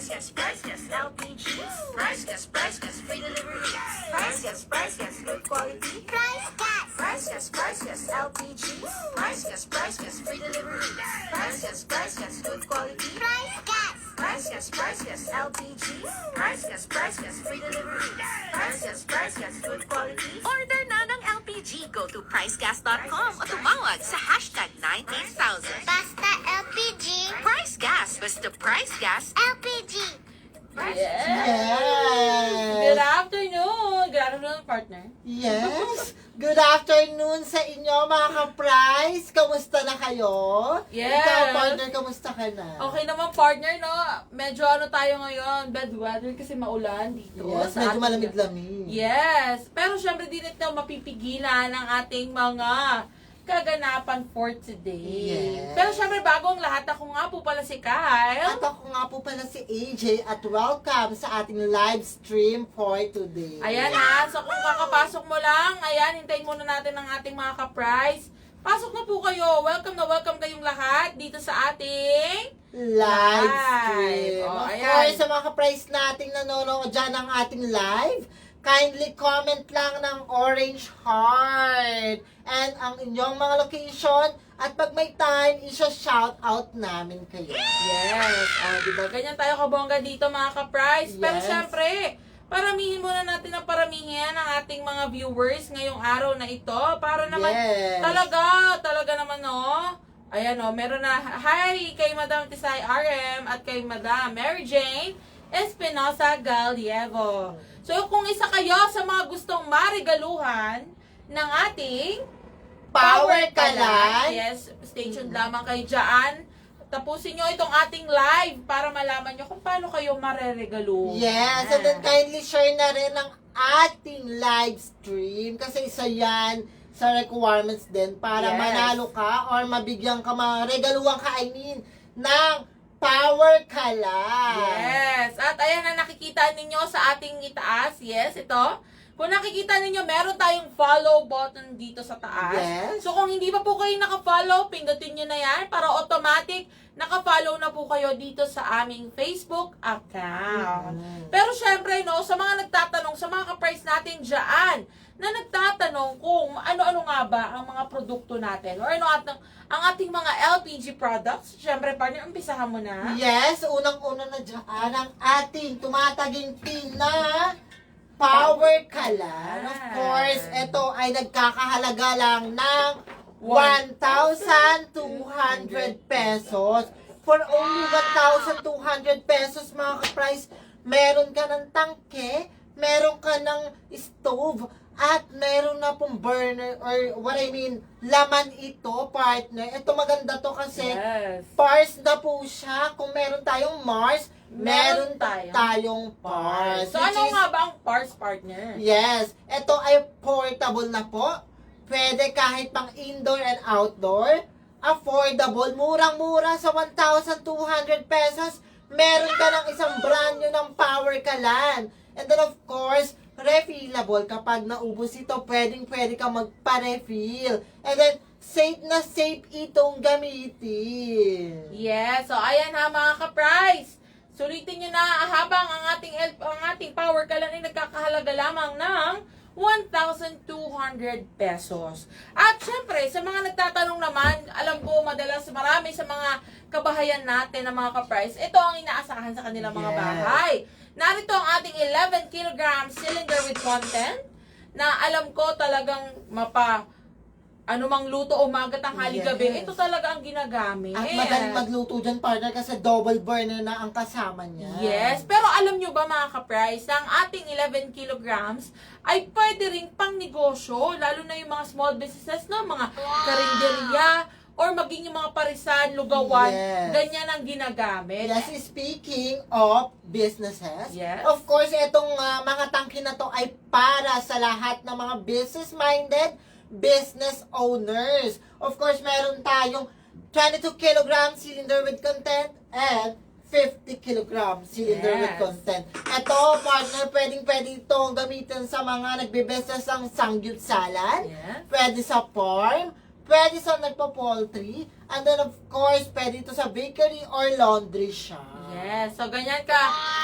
Price Gas, LPG. Price Gas, free delivery. Price Gas, good quality. Price Gas, LPG. Price Gas, free delivery. Price Gas, good quality. Price Gas, LPG. Price Gas, free delivery. Price Gas, good quality. Order na ng LPG. Go to pricegas.com o tumawag sa hashtag 98000. Basta LPG. Price Gas. Basta Price Gas. LPG. Good afternoon! Good afternoon, partner. Yes! Good afternoon sa inyo, mga ka-price! Kamusta na kayo? Yes. Ikaw, partner, kamusta ka na? Okay naman, partner, no? Medyo tayo ngayon, bad weather kasi maulan dito. Yes, sa medyo ating- malamig-lamig. Yes. Pero syempre, di ito mapipigilan ng ating mga kaganapan for today. Yes. Pero syempre, bago ang lahat, ako nga po pala si Kyle. At ako nga po pala si AJ at welcome sa ating live stream for today. Ayan na. So kung kakapasok mo lang, ayan, hintayin muna natin ang ating mga ka-price. Pasok na po kayo. Welcome na welcome kayong lahat dito sa ating Live stream. Oh, Of ayan. course, sa mga ka-price nating nanonood dyan ng ating live, kindly comment lang ng orange heart and ang inyong mga location at pag may time, isa-shout out namin kayo. Yes. Diba? Ganyan tayo kabongga dito mga ka-price. Pero Yes. syempre, paramihin muna natin ang paramihin ang ating mga viewers ngayong araw na ito. Para naman, Yes. talaga naman, no? Ayan, no, meron na, hi kay Madam Tisay RM at kay Madam Mary Jane Espinosa Galievo. So, kung isa kayo sa mga gustong marigaluhan ng ating Power Kalan. yes, stay tuned lamang kayo dyan. Tapusin nyo itong ating live para malaman nyo kung paano kayo mareregaluhan. Yes, and then kindly share na rin ang ating live stream kasi isa yan sa requirements din para Yes. manalo ka or mabigyan ka, regaluhan ka, ng Power Kalan. Yes. At ayan na nakikita ninyo sa ating itaas. Yes, ito. Kung nakikita ninyo, meron tayong follow button dito sa taas. Yes. So kung hindi pa po kayo naka-follow, pindutin nyo na yan para automatic naka-follow na po kayo dito sa aming Facebook account. Pero syempre, no, sa mga nagtatanong, sa mga ka-price natin dyan, na nagtatanong kung ano-ano nga ba ang mga produkto natin or ano ang ating mga LPG products. Syempre, partner, umpisahan mo na. Yes, unang-una na dyan ang ating tumataginting na Power Kalan. Of course, ito ay nagkakahalaga lang ng 1,200 pesos. For only 1,200 pesos, mga ka-price, meron ka ng tangke, meron ka ng stove, at meron na pong burner or what I mean, laman ito, partner. Ito maganda to kasi Yes. Pars na po siya. Kung meron tayong Mars, meron Meron tayong Pars. So, Which ano is- nga ba ang parts, partner? Yes. Ito ay portable na po. Pwede kahit pang indoor and outdoor. Affordable. Murang-mura sa 1,200 pesos. Meron ka ng isang brand new ng Power Kalan. And then of course, refillable. Kapag naubos ito, pwede ka magpa-refill. And then, safe na safe itong gamitin. Yes. So, ayan ha, mga ka-price. Sulitin nyo na habang ang ating power kalan ay nagkakahalaga lamang ng 1,200 pesos. At syempre, sa mga nagtatanong naman, alam ko madalas marami sa mga kabahayan natin na mga ka-price, ito ang inaasahan sa kanilang mga Yes. bahay. Narito ang ating 11 kilogram cylinder with content na alam ko talagang anumang luto umaga, tanghali, Yes. gabi, ito talaga ang ginagamit. At madaling magluto dyan, partner, kasi double burner na ang kasama niya. Yes, pero alam nyo ba mga ka-price, ang ating 11 kilograms ay pwede ring pang negosyo, lalo na yung mga small businesses, no? Mga karinderya, or maging yung mga parisan, lugawan, Yes. ganyan ang ginagamit. Yes, speaking of businesses, Yes. of course, itong mga tangke na to ay para sa lahat ng mga business-minded business owners. Of course, meron tayong 22 kilogram cylinder with content and 50 kilogram cylinder with Yes. content. Ito, partner, pwedeng-pwede itong gamitin sa mga nagbe-business ng sangyupsalan, Yes. pwede sa farm, pwede sa nagpo-poultry, And then, of course, pwede ito sa bakery or laundry shop. Yes, so ganyan ka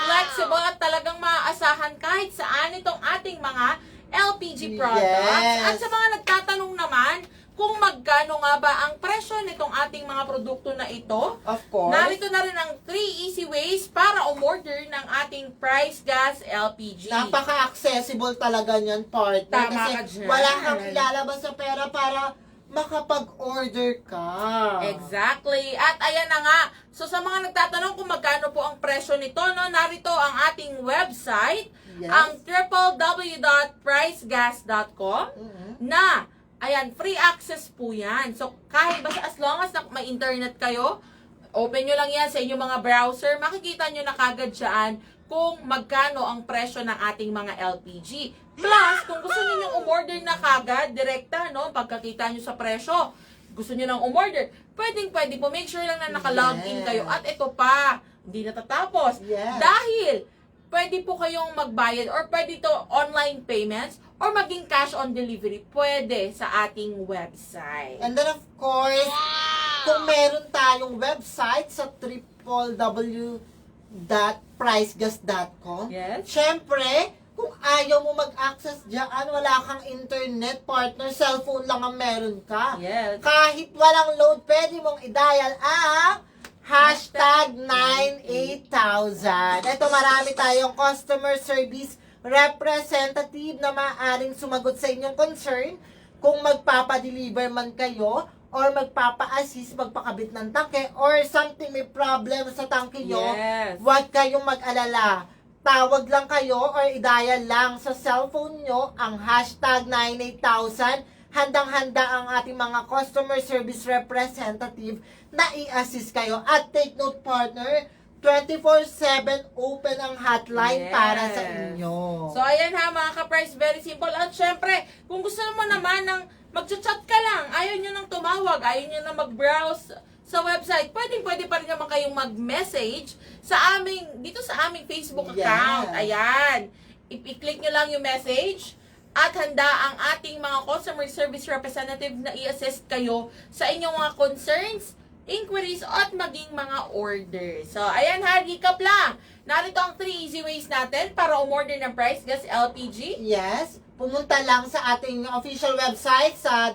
flexible at talagang maaasahan kahit saan itong ating mga LPG products. Yes. At sa mga nagtatanong naman kung magkano nga ba ang presyo nitong ating mga produkto na ito, Of course. narito na rin ang 3 easy ways para umorder ng ating Price Gas LPG. Napaka-accessible talaga niyan, partner. Tama kasi ka dyan. wala kang ilalabas sa pera para makapag-order ka. Exactly. At ayan na nga. So sa mga nagtatanong kung magkano po ang presyo nito, no, narito ang ating website, Yes. ang www.pricegas.com na ayan, free access po yan. So kahit basta as long as may internet kayo, open nyo lang yan sa inyong mga browser, makikita nyo na kagad dyan kung magkano ang presyo ng ating mga LPG. Plus, kung gusto niyo umorder na kagad, direkta, no, pagkakita nyo sa presyo, gusto niyo nang umorder, pwede po, make sure lang na nakalogin kayo. At ito pa, hindi natatapos. Yes. Dahil, pwede po kayong magbayad or pwede to online payments or maging cash on delivery, pwede sa ating website. And then, of course, kung meron tayong website sa www.pricegas.com, Yes. syempre, kung ayaw mo mag-access dyan, wala kang internet, partner, cellphone lang ang meron ka. Yes. Kahit walang load, pwede mong i-dial ang hashtag 98000. Ito, marami tayong customer service representative na maaaring sumagot sa inyong concern kung magpapadeliver man kayo or magpapa-assist, magpakabit ng tangke or something, may problem sa tangke nyo. Yes. Huwag kayong mag-alala. Tawag lang kayo or i-dial lang sa cellphone nyo ang hashtag 98000. Handang-handa ang ating mga customer service representative na i-assist kayo. At take note, partner, 24/7 open ang hotline Yes. para sa inyo. So, ayan ha, mga ka-price, very simple. At syempre, kung gusto mo naman ng mag-chat ka lang, ayaw nyo nang tumawag, ayaw nyo nang mag-browse sa website, pwede pa rin naman kayong mag-message sa dito sa aming Facebook account. Yes. Ayan. I-click nyo lang yung message at handa ang ating mga customer service representative na i-assist kayo sa inyong mga concerns, inquiries, at maging mga orders. So, ayan ha, recap lang. Narito ang 3 easy ways natin para umorder ng Price Gas LPG. Yes, pumunta lang sa ating official website sa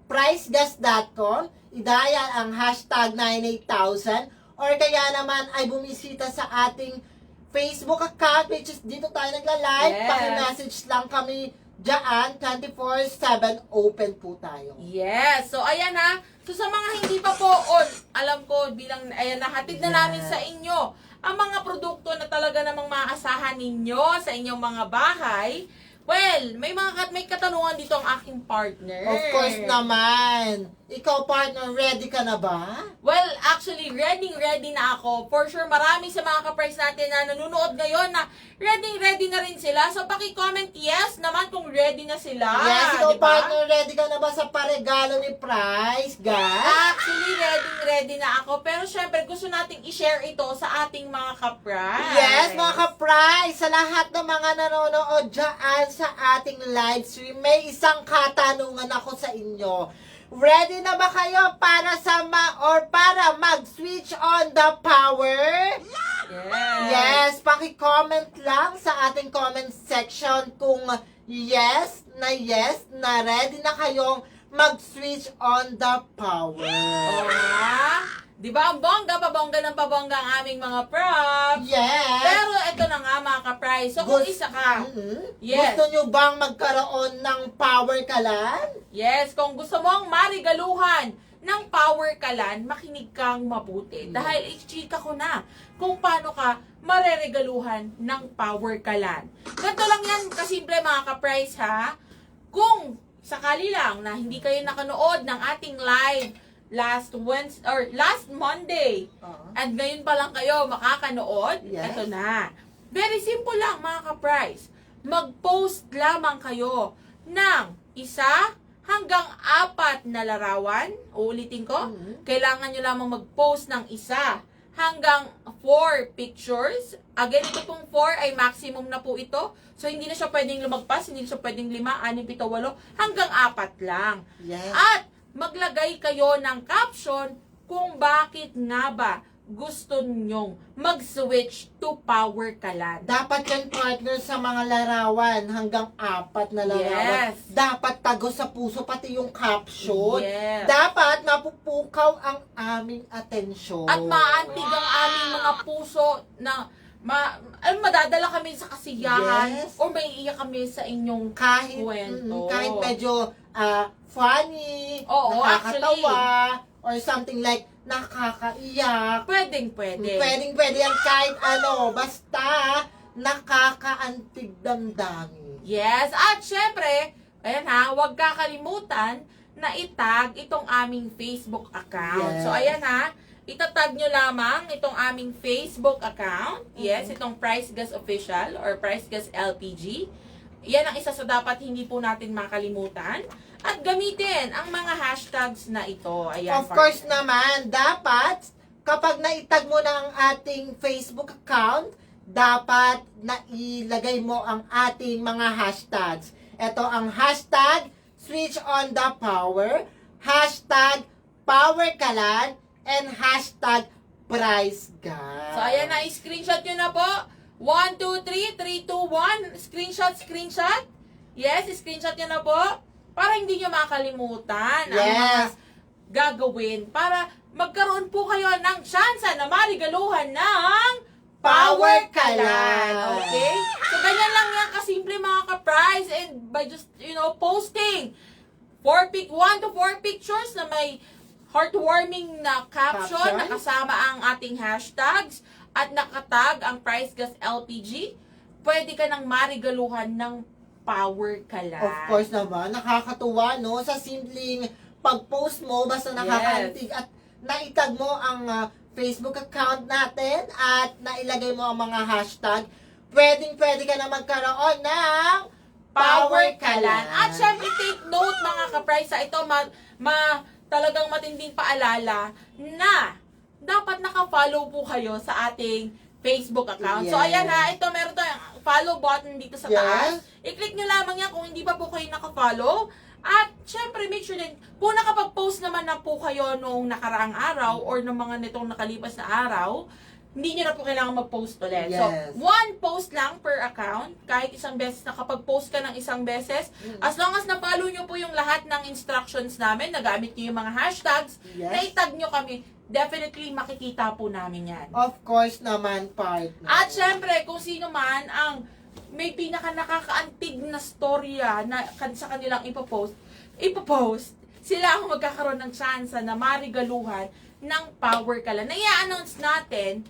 www.pricegas.com, i-dial ang hashtag 98000, or kaya naman ay bumisita sa ating Facebook account, which is dito tayo nagla-live. Yes. Paki-message lang kami dyan, 24/7 open po tayo. Yes. So, ayan ha. So, sa mga hindi pa po on, alam ko, bilang, ayan, nahatid na namin Yes. sa inyo ang mga produkto na talaga namang maaasahan ninyo sa inyong mga bahay. Well, may katanungan dito ang aking partner. Of course naman. Ikaw, partner, ready ka na ba? Well, actually, ready na ako. For sure, marami sa mga ka-price natin na nanonood ngayon na ready na rin sila. So, paki-comment yes naman kung ready na sila. Yes, ikaw, Diba? partner, ready ka na ba sa paregalo ni Price Gas? Actually, ready na ako. Pero syempre, gusto nating i-share ito sa ating mga ka-price. Yes, mga ka-price, sa lahat ng mga nanonood dyan sa ating live stream, may isang katanungan ako sa inyo. Ready na ba kayo para para mag-switch on the power? Yes, paki-comment lang sa ating comment section kung yes na ready na kayong mag-switch on the power. Oo nga. Di ba ang bongga, pabongga ng pabongga ang aming mga props? Yes. Pero ito na nga mga ka-price. So kung isa ka, yes. Gusto nyo bang magkaroon ng power kalan? Yes, kung gusto mong marigaluhan ng power kalan, makinig kang mabuti. Dahil i-chika ko na kung paano ka mareregaluhan ng power kalan. Ganito lang yan, kasimple mga ka-price ha. Kung sakali lang na hindi kayo nakanood ng ating live last Monday, and ngayon pa lang kayo makakanood, Yes. eto na. Very simple lang mga ka-price. Mag-post lamang kayo ng 1 hanggang 4 na larawan. Uulitin ko, kailangan nyo lamang mag-post ng 1 hanggang 4 pictures. Again, ito pong 4 ay maximum na po ito. So, hindi na siya pwedeng lumagpas, hindi na siya pwedeng 5, 6, 7, 8, hanggang 4 lang. Yes. At maglagay kayo ng caption kung bakit nga ba gusto nyong mag-switch to Power Kalan. Dapat yan, partner, sa mga larawan, hanggang 4 na larawan. Yes. Dapat tago sa puso, pati yung caption. Yes. Dapat mapupukaw ang aming atensyon. At maantig ang aming mga puso na madadala kami sa kasiyahan Yes. o may iiyak kami sa inyong kahit, kwento. kahit medyo funny, Oo, nakakatawa, or something like nakakaiyak. Pwede. Pwede yan kahit ano, basta nakakaantig damdamin. Yes, at syempre, ayan ha, huwag kakalimutan na itag itong aming Facebook account. Yes. So ayan ha, itatag nyo lamang itong aming Facebook account. Yes, itong Price Gas Official or Price Gas LPG. Yan ang isa sa dapat hindi po natin makalimutan. At gamitin ang mga hashtags na ito. Ayan, Of course naman, dapat kapag naitag mo na ang ating Facebook account, dapat nailagay mo ang ating mga hashtags. Ito ang hashtag switch on the power, hashtag power kalan, and hashtag price gas. So, ayan na, screenshot nyo na po. 1, 2, 3, 3, 2, 1. Screenshot. Yes, screenshot nyo na po. Para hindi nyo makalimutan ang mga Yes. gagawin. Para magkaroon po kayo ng tsansa na marigaluhan ng Power Kalan. Okay? So, ganyan lang yan kasimple mga ka-price. And by just, posting 1 to 4 pictures na may heartwarming na caption na kasama ang ating hashtags at nakatag ang Price Gas LPG, pwede ka nang marigaluhan ng Power Kalan. Of course naman, nakakatuwa, no? Sa simpleng pag-post mo, basta nakakaantig at naitag mo ang Facebook account natin at nailagay mo ang mga hashtag, pwede ka na magkaroon ng Power Kalan. At syempre, take note mga ka-price, ito talagang matinding paalala na dapat naka-follow po kayo sa ating Facebook account. So, Yes. ayan ha, ito meron tayong follow button dito sa Yes. taas. I-click nyo lamang yan kung hindi pa po kayo naka-follow. At, syempre, make sure din, kung nakapag-post naman na po kayo noong nakaraang araw or noong mga nitong nakalipas na araw, hindi nyo na po kailangan mag-post ulit. So, Yes. 1 post lang per account. Kahit isang beses, nakapag-post ka ng isang beses. As long as na-follow nyo po yung lahat ng instructions namin, nagamit nyo yung mga hashtags, Yes. na-tag nyo kami, definitely makikita po namin yan. Of course naman, partner. At syempre, kung sino man ang may pinaka nakakaantig na storya na sa kanilang ipopost, sila ang magkakaroon ng chance na marigaluhan ng Power Kalan. Na i-announce natin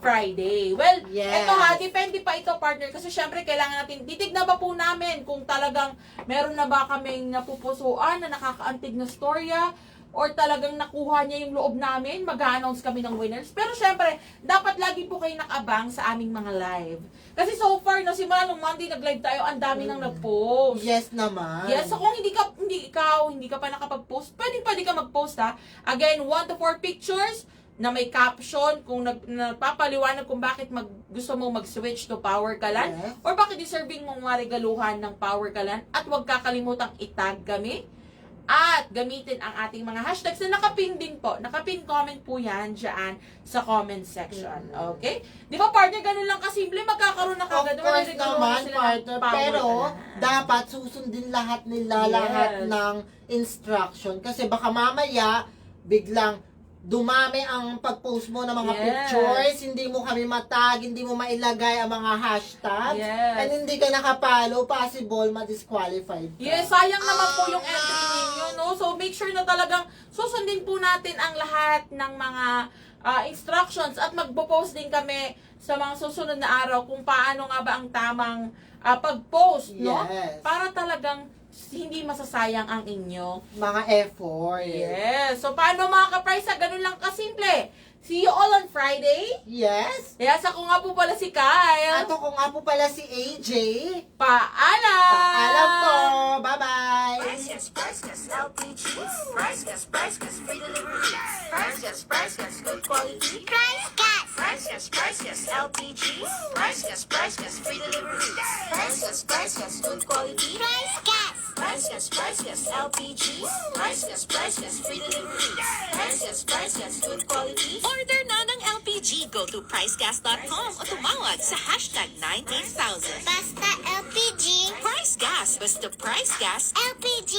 Friday. Well, Yes. eto ha, depende pa ito, partner, kasi syempre kailangan natin, titignan ba po namin kung talagang meron na ba kaming napupusuan na nakakaantig na storya, or talagang nakuha niya yung loob namin, mag-a-announce kami ng winners. Pero syempre, dapat lagi po kayo nakabang sa aming mga live. Kasi so far, no, simula nung Monday nag-live tayo, ang dami nang nag-post. Yes naman. Yes, so kung hindi ka pa nakapag-post, pwede ka mag-post ha. Again, 1 to 4 pictures na may caption kung nagpapaliwanag kung bakit gusto mo mag-switch to Power Kalan, Yes. or bakit deserving mong marigaluhan ng Power Kalan, at huwag kakalimutang itag kami. At gamitin ang ating mga hashtags na nakapin din po. Nakapin comment po yan dyan sa comment section. Okay? Di ba, partner, ganun lang kasimple, magkakaroon na Of kagad. course Marigaluhan naman, sila ng partner. Power Pero, Kalan. dapat susundin lahat nila, Yes. lahat ng instruction. Kasi baka mamaya, biglang dumami ang pag-post mo ng mga Yes. pictures, hindi mo kami matag, hindi mo mailagay ang mga hashtags, Yes. and hindi ka nakapalo, possible ma-disqualified ka. Yes, sayang naman po yung entry ninyo, no? So, make sure na talagang susundin po natin ang lahat ng mga instructions at magpo-post din kami sa mga susunod na araw kung paano nga ba ang tamang pag-post, no? Yes. Para talagang hindi masasayang ang inyong Mga effort. Yes. So, paano mga ka-price? Ganun lang kasimple. See you all on Friday. Yes. Yes, ako nga po pala si Kyle. At ako nga po pala si AJ. Paalam! Paalam po. Bye-bye. Price Gas, LPG. Price Gas, free delivery. Price Gas, good quality. Price Gas, LPG. Price Gas, free delivery. Price Gas, good quality. Price Price Gas, LPG. Price Gas, free delivery. Price Gas, good quality. Order na ng LPG. Go to pricegas.com o tumawag sa hashtag 98000. Basta LPG. Price Gas. Basta Price Gas. LPG.